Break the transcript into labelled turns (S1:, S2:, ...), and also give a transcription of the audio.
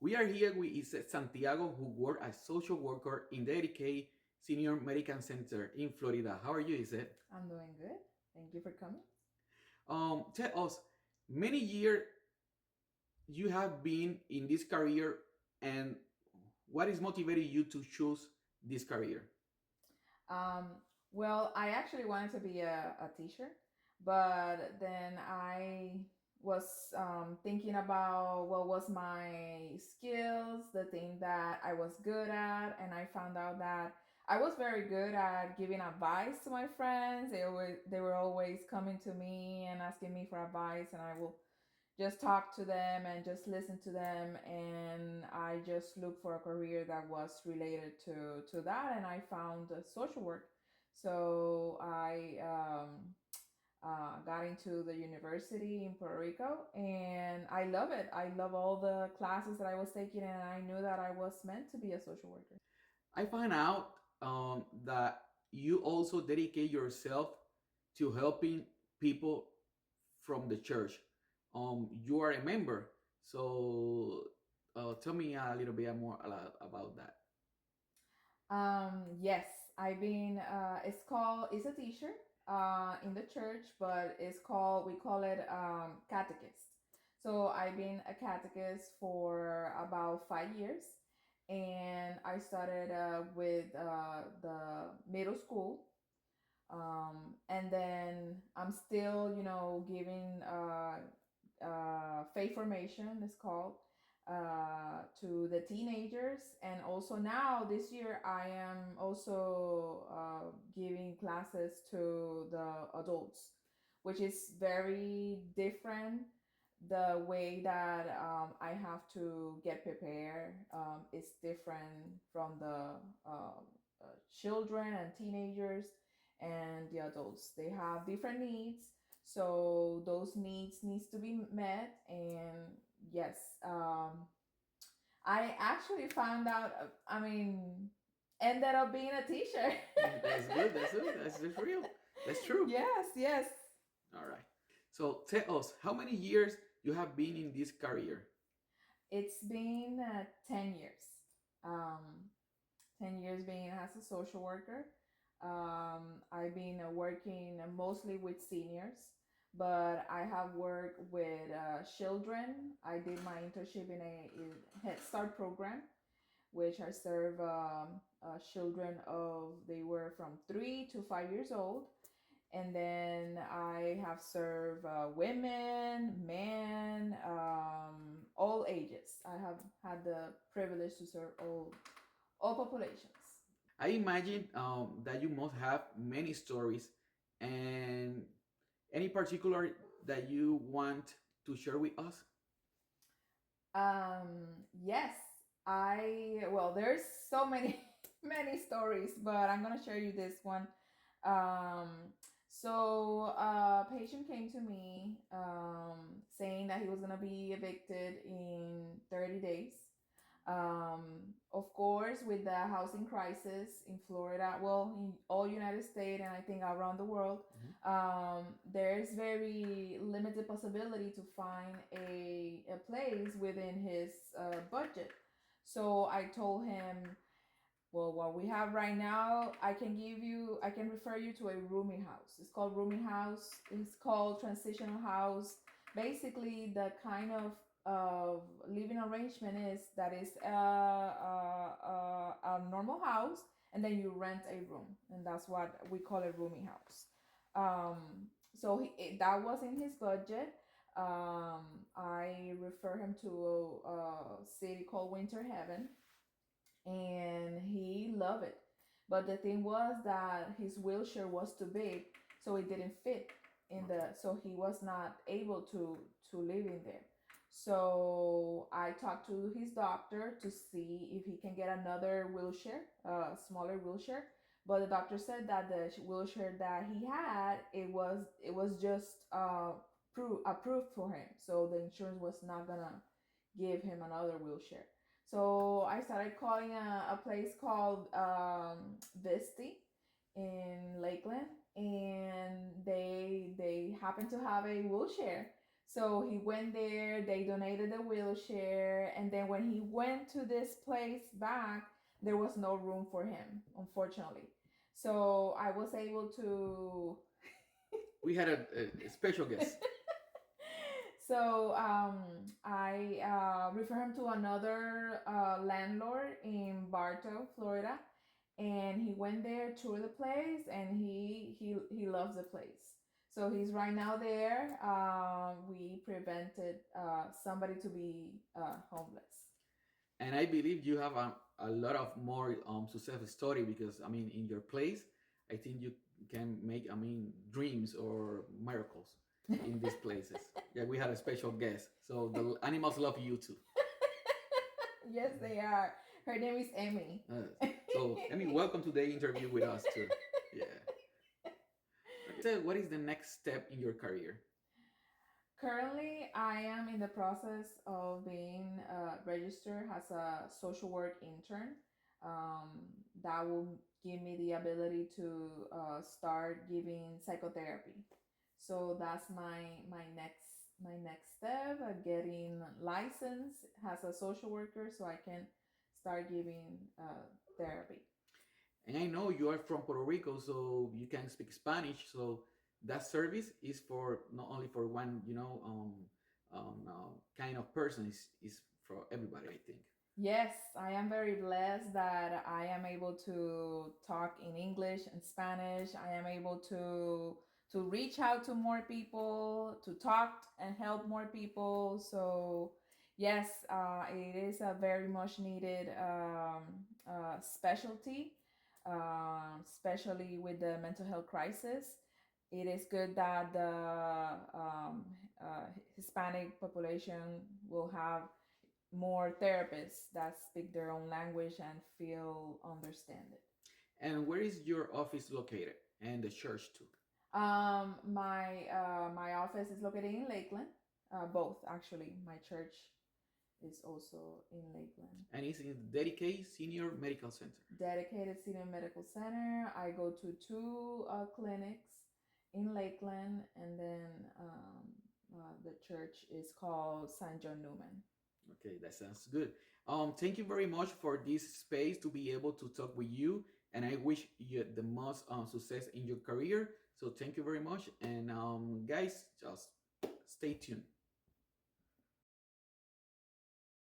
S1: We are here with Ised Santiago, who works as social worker in the Dedicated Senior Medical Center in Florida. How are you, Ised?
S2: I'm doing good. Thank you for coming.
S1: Tell us, many years you have been in this career, and what is motivating you to choose this career?
S2: Um, well, I actually wanted to be a teacher, but then I was thinking about what was my skills, the thing that I was good at, and I found out that I was very good at giving advice to my friends. They were always coming to me and asking me for advice, and I will just talk to them and just listen to them, and I just looked for a career that was related to that, and I found social work. So I got into the university in Puerto Rico, and I love it. I love all the classes that I was taking, and I knew that I was meant to be a social worker.
S1: I find out that you also dedicate yourself to helping people from the church. You are a member, so tell me a little bit more about that.
S2: Yes, I've been. It's called. It's a teacher. In the church, but we call it catechist. So I've been a catechist for about 5 years, and I started with the middle school, and then I'm still, giving faith formation. It's called to the teenagers, and also now this year I am also giving classes to the adults, which is very different. The way that I have to get prepared is different from the children and teenagers and the adults. They have different needs, so those needs to be met. And yes, I actually found out. Ended up being a teacher.
S1: That's good. That's good. That's real. That's true.
S2: Yes, yes.
S1: All right. So tell us, how many years you have been in this career?
S2: It's been 10 years. Um, 10 years being as a social worker. I've been working mostly with seniors, but I have worked with children. I did my internship in a Head Start program, which I serve children of they were from 3 to 5 years old, and then I have served women, men, all ages. I have had the privilege to serve all populations.
S1: I imagine that you must have many stories, and any particular that you want to share with us?
S2: Yes, there's so many many stories, but I'm gonna share you this one. Um, so a patient came to me saying that he was gonna be evicted in 30 days. Of course, with the housing crisis in Florida, well, in all United States and I think around the world,
S1: Mhm.
S2: there's very limited possibility to find a place within his budget. So I told him, well, what we have right now, I can refer you to a rooming house. It's called rooming house. It's called transitional house. Basically, the kind of living arrangement is that is a normal house, and then you rent a room, and that's what we call a rooming house. So that was in his budget. I refer him to a city called Winter Heaven, and he loved it. But the thing was that his wheelchair was too big, so it didn't fit in
S1: Okay.
S2: so he was not able to live in there. So I talked to his doctor to see if he can get another wheelchair, a smaller wheelchair. But the doctor said that the wheelchair that he had, it was just approved for him, so the insurance was not gonna give him another wheelchair. So I started calling a place called Visti in Lakeland, and they happen to have a wheelchair. So he went there, they donated a wheelchair, and then when he went to this place back, there was no room for him, unfortunately. So I was able to.
S1: We had a special guest.
S2: So I refer him to another landlord in Bartow, Florida, and he went there, toured the place, and he loves the place. So he's right now there. We prevented somebody to be homeless.
S1: And I believe you have a lot of more success story because I mean in your place, I think you can make I mean dreams or miracles in these places. Yeah, we had a special guest, so the animals love you too.
S2: Yes, they are. Her name is Emmy.
S1: So I mean, welcome to the interview with us too. Yeah. What is the next step in your career?
S2: Currently, I am in the process of being registered as a social work intern. Um, that will give me the ability to start giving psychotherapy. So that's my next step, getting licensed as a social worker, so I can start giving therapy.
S1: And I know you are from Puerto Rico, so you can speak Spanish. So that service is for not only for one, kind of person. Is for everybody, I think.
S2: Yes, I am very blessed that I am able to talk in English and Spanish. I am able to reach out to more people, to talk and help more people. So yes, it is a very much needed specialty, especially with the mental health crisis. It is good that the uh, Hispanic population will have more therapists that speak their own language and feel understand it.
S1: And where is your office located? And the church too.
S2: My office is located in Lakeland. Both actually. My church is also in Lakeland.
S1: And it's in the dedicated senior medical center.
S2: Dedicated Senior Medical Center. I go to two clinics in Lakeland, and then the church is called St. John Newman.
S1: Okay, that sounds good. Thank you very much for this space to be able to talk with you, and I wish you the most success in your career. So thank you very much, and guys, just stay tuned.